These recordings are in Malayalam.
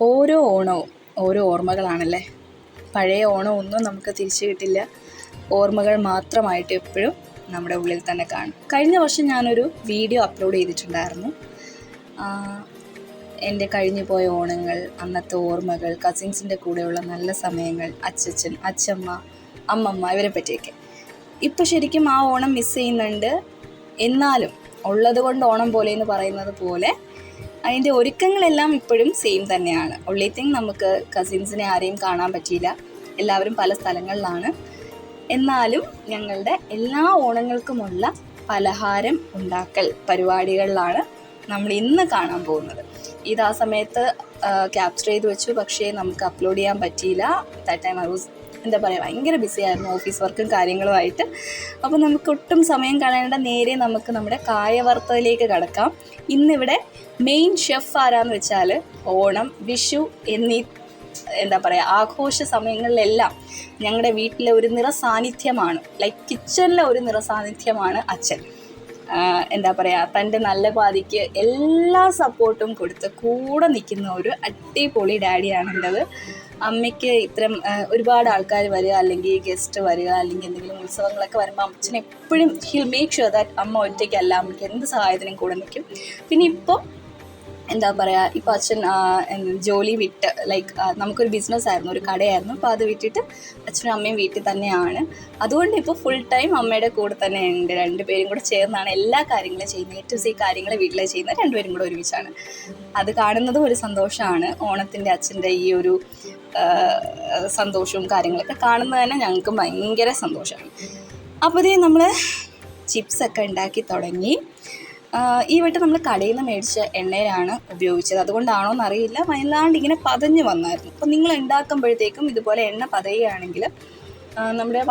ഓരോ ഓണവും ഓരോ ഓർമ്മകളാണല്ലേ. പഴയ ഓണമൊന്നും നമുക്ക് തിരിച്ചു കിട്ടില്ല. ഓർമ്മകൾ മാത്രമായിട്ട് എപ്പോഴും നമ്മുടെ ഉള്ളിൽ തന്നെ കാണും. കഴിഞ്ഞ വർഷം ഞാനൊരു വീഡിയോ അപ്ലോഡ് ചെയ്തിട്ടുണ്ടായിരുന്നു. എൻ്റെ കഴിഞ്ഞു പോയ ഓണങ്ങൾ, അന്നത്തെ ഓർമ്മകൾ, കസിൻസിൻ്റെ കൂടെയുള്ള നല്ല സമയങ്ങൾ, അച്ചച്ചൻ, അച്ചമ്മ, അമ്മമ്മ ഇവരെ പറ്റിയൊക്കെ. ഇപ്പോൾ ശരിക്കും ആ ഓണം മിസ് ചെയ്യുന്നുണ്ട്. എന്നാലും ഉള്ളത് കൊണ്ട് ഓണം പോലെ എന്ന് പറയുന്നത് പോലെ അതിൻ്റെ ഒരുക്കങ്ങളെല്ലാം ഇപ്പോഴും സെയിം തന്നെയാണ്. ഒൺലി തിങ് നമുക്ക് കസിൻസിനെ ആരെയും കാണാൻ പറ്റിയില്ല, എല്ലാവരും പല സ്ഥലങ്ങളിലാണ്. എന്നാലും ഞങ്ങളുടെ എല്ലാ ഓണങ്ങൾക്കുമുള്ള പലഹാരം ഉണ്ടാക്കൽ പരിപാടികളിലാണ് നമ്മൾ ഇന്ന് കാണാൻ പോകുന്നത്. ഇത് ആ സമയത്ത് ക്യാപ്ചർ ചെയ്ത് വെച്ചു, പക്ഷേ നമുക്ക് അപ്ലോഡ് ചെയ്യാൻ പറ്റിയില്ല. ദാറ്റ് ടൈം ഐ വാസ് ഭയങ്കര ബിസി ആയിരുന്നു, ഓഫീസ് വർക്കും കാര്യങ്ങളുമായിട്ട്. അപ്പോൾ നമുക്ക് ഒട്ടും സമയം കളയേണ്ട, നേരെ നമുക്ക് നമ്മുടെ കായ വറുത്തതിലേക്ക് കടക്കാം. ഇന്നിവിടെ മെയിൻ ഷെഫ് ആരാന്ന് വെച്ചാൽ ഓണം, വിഷു എന്നീ ആഘോഷ സമയങ്ങളിലെല്ലാം ഞങ്ങളുടെ വീട്ടിലെ ഒരു നിറസാന്നിധ്യമാണ്, ലൈക്ക് കിച്ചണിലെ ഒരു നിറസാന്നിധ്യമാണ് അച്ഛൻ. തൻ്റെ നല്ല പാതിക്ക് എല്ലാ സപ്പോർട്ടും കൊടുത്ത് കൂടെ നിൽക്കുന്ന ഒരു അടിപൊളി ഡാഡിയാണ് ഉള്ളത്. അമ്മയ്ക്ക് ഇത്തരം ഒരുപാട് ആൾക്കാർ വരിക, അല്ലെങ്കിൽ ഗസ്റ്റ് വരിക, അല്ലെങ്കിൽ എന്തെങ്കിലും ഉത്സവങ്ങളൊക്കെ വരുമ്പോൾ അച്ഛൻ എപ്പോഴും ഹിൽ മേക്ക് ഷുവർ ദാറ്റ് അമ്മ ഒറ്റയ്ക്കല്ല, അമ്മയ്ക്ക് എന്ത് സഹായത്തിനും കൂടെ നിൽക്കും. പിന്നെ ഇപ്പോൾ ഇപ്പോൾ അച്ഛൻ ജോലി വിട്ട്, ലൈക്ക് നമുക്കൊരു ബിസിനസ്സായിരുന്നു, ഒരു കടയായിരുന്നു. അപ്പോൾ അത് വിട്ടിട്ട് അച്ഛനും അമ്മയും വീട്ടിൽ തന്നെയാണ്. അതുകൊണ്ട് ഇപ്പോൾ ഫുൾ ടൈം അമ്മയുടെ കൂടെ തന്നെ ഉണ്ട്. രണ്ടുപേരും കൂടെ ചേർന്നാണ് എല്ലാ കാര്യങ്ങളും ചെയ്യുന്നത്. A to Z കാര്യങ്ങൾ വീട്ടിൽ ചെയ്യുന്നത് രണ്ടുപേരും കൂടെ ഒരുമിച്ചാണ്. അത് കാണുന്നതും ഒരു സന്തോഷമാണ്. ഓണത്തിൻ്റെ അച്ഛൻ്റെ ഈ ഒരു സന്തോഷവും കാര്യങ്ങളൊക്കെ കാണുന്നത് തന്നെ ഞങ്ങൾക്ക് ഭയങ്കര സന്തോഷമാണ്. അപ്പോൾ ഇതേ നമ്മൾ ചിപ്സൊക്കെ ഉണ്ടാക്കി തുടങ്ങി. ഈ വട്ടം നമ്മൾ കടയിൽ നിന്ന് മേടിച്ച എണ്ണയിലാണ് ഉപയോഗിച്ചത്. അതുകൊണ്ടാണോ എന്നറിയില്ല, വല്ലാണ്ട് ഇങ്ങനെ പതഞ്ഞ് വന്നായിരുന്നു. അപ്പോൾ നിങ്ങൾ ഉണ്ടാക്കുമ്പോഴത്തേക്കും ഇതുപോലെ എണ്ണ പതയുകയാണെങ്കിൽ നമ്മുടെ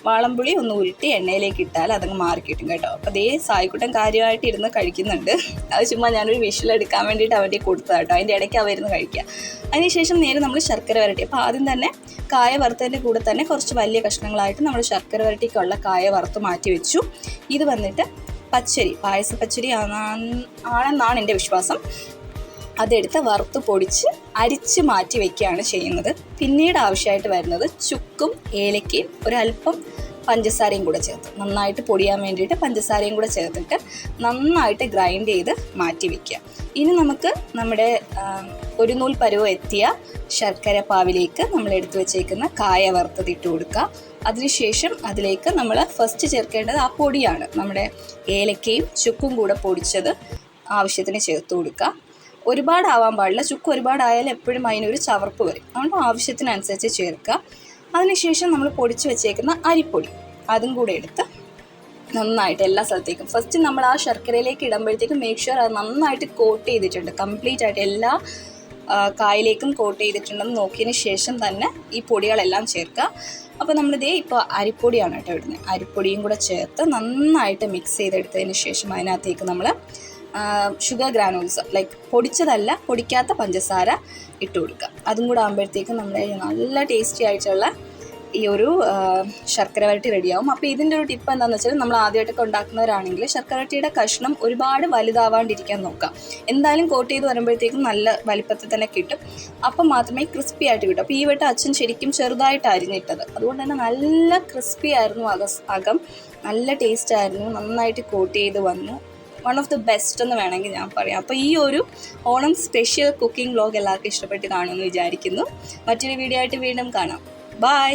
വാളംപുളി ഒന്ന് ഉരുട്ടി എണ്ണയിലേക്ക് ഇട്ടാൽ അതങ്ങ് മാറിക്കിട്ടും കേട്ടോ. അപ്പോൾ അതേ സായിക്കുട്ടൻ കാര്യമായിട്ട് ഇരുന്ന് കഴിക്കുന്നുണ്ട്. അത് ചുമ്മാ ഞാനൊരു വിഷലെടുക്കാൻ വേണ്ടിയിട്ട് അവൻ്റെ കൊടുത്തത് കേട്ടോ. അതിൻ്റെ ഇടയ്ക്ക് അവരുന്ന് കഴിക്കുക. അതിനുശേഷം നേരെ നമ്മൾ ശർക്കര വരട്ടി. അപ്പോൾ ആദ്യം തന്നെ കായ വറുത്തതിൻ്റെ കൂടെ തന്നെ കുറച്ച് വലിയ കഷ്ണങ്ങളായിട്ട് നമ്മൾ ശർക്കര വരട്ടിക്കുള്ള വറുത്ത് മാറ്റി വെച്ചു. ഇത് വന്നിട്ട് പായസപ്പച്ചരി ആണെന്നാണ് എൻ്റെ വിശ്വാസം. അതെടുത്ത് വറുത്ത് പൊടിച്ച് അരിച്ച് മാറ്റി വയ്ക്കുകയാണ് ചെയ്യുന്നത്. പിന്നീട് ആവശ്യമായിട്ട് വരുന്നത് ചുക്കും ഏലക്കയും ഒരല്പം പഞ്ചസാരയും കൂടെ ചേർത്ത് നന്നായിട്ട് പൊടിയാൻ വേണ്ടിയിട്ട് പഞ്ചസാരയും കൂടെ ചേർത്തിട്ട് നന്നായിട്ട് ഗ്രൈൻഡ് ചെയ്ത് മാറ്റി വയ്ക്കുക. ഇനി നമുക്ക് നമ്മുടെ ഒരു നൂൽ പരുവം എത്തിയ ശർക്കര പാവിലേക്ക് നമ്മൾ എടുത്തു വെച്ചേക്കുന്ന കായ വറുത്തതിട്ട് കൊടുക്കുക. അതിനുശേഷം അതിലേക്ക് നമ്മൾ ഫസ്റ്റ് ചേർക്കേണ്ടത് ആ പൊടിയാണ്. നമ്മുടെ ഏലക്കയും ചുക്കും കൂടെ പൊടിച്ചത് ആവശ്യത്തിന് ചേർത്ത് കൊടുക്കുക. ഒരുപാടാവാൻ പാടില്ല, ചുക്ക് ഒരുപാടായാലും എപ്പോഴും അതിനൊരു ചവർപ്പ് വരും. അതുകൊണ്ട് ആവശ്യത്തിനനുസരിച്ച് ചേർക്കുക. അതിനുശേഷം നമ്മൾ പൊടിച്ച് വെച്ചേക്കുന്ന അരിപ്പൊടി അതും കൂടെ എടുത്ത് നന്നായിട്ട് എല്ലാ സ്ഥലത്തേക്കും ഫസ്റ്റ് നമ്മൾ ആ ശർക്കരയിലേക്ക് ഇടുമ്പോഴത്തേക്കും മേക്ക് ഷുവർ അത് നന്നായിട്ട് കോട്ട് ചെയ്തിട്ടുണ്ട്, കംപ്ലീറ്റ് ആയിട്ട് എല്ലാ കായലേക്കും കോട്ട് ചെയ്തിട്ടുണ്ടെന്ന് നോക്കിയതിന് ശേഷം തന്നെ ഈ പൊടികളെല്ലാം ചേർക്കുക. അപ്പോൾ നമ്മളിതേ ഇപ്പോൾ അരിപ്പൊടിയാണ് കേട്ടോ ഇടുന്നത്. അരിപ്പൊടിയും കൂടെ ചേർത്ത് നന്നായിട്ട് മിക്സ് ചെയ്തെടുത്തതിന് ശേഷം അതിനകത്തേക്ക് നമ്മൾ ഷുഗർ ഗ്രാനൂൾസ്, ലൈക്ക് പൊടിച്ചതല്ല, പൊടിക്കാത്ത പഞ്ചസാര ഇട്ട് കൊടുക്കുക. അതും കൂടെ ആകുമ്പോഴത്തേക്കും നമ്മുടെ നല്ല ടേസ്റ്റി ആയിട്ടുള്ള ഈ ഒരു ശർക്കര വരട്ടി റെഡിയാവും. അപ്പോൾ ഇതിൻ്റെ ഒരു ടിപ്പ് എന്താണെന്ന് വെച്ചാൽ, നമ്മൾ ആദ്യമായിട്ടൊക്കെ ഉണ്ടാക്കുന്നവരാണെങ്കിൽ ശർക്കര വരട്ടിയുടെ കഷ്ണം ഒരുപാട് വലുതാവാണ്ടിരിക്കാൻ നോക്കുക. എന്തായാലും കോട്ട് ചെയ്ത് വരുമ്പോഴത്തേക്കും നല്ല വലിപ്പത്തിൽ തന്നെ കിട്ടും. അപ്പം മാത്രമേ ക്രിസ്പി ആയിട്ട് കിട്ടും. അപ്പോൾ ഈ വട്ടം അച്ഛൻ ശരിക്കും ചെറുതായിട്ട് അരിഞ്ഞിട്ടത്, അതുകൊണ്ട് തന്നെ നല്ല ക്രിസ്പി ആയിരുന്നു. അകം നല്ല ടേസ്റ്റ് ആയിരുന്നു, നന്നായിട്ട് കോട്ട് ചെയ്ത് വന്നു. വൺ ഓഫ് ദി ബെസ്റ്റ് എന്ന് വേണമെങ്കിൽ ഞാൻ പറയാം. അപ്പോൾ ഈ ഒരു ഓണം സ്പെഷ്യൽ കുക്കിംഗ് വ്ലോഗ് എല്ലാവർക്കും ഇഷ്ടപ്പെട്ട് കാണുമെന്ന് വിചാരിക്കുന്നു. മറ്റൊരു വീഡിയോ ആയിട്ട് വീണ്ടും കാണാം. ബൈ.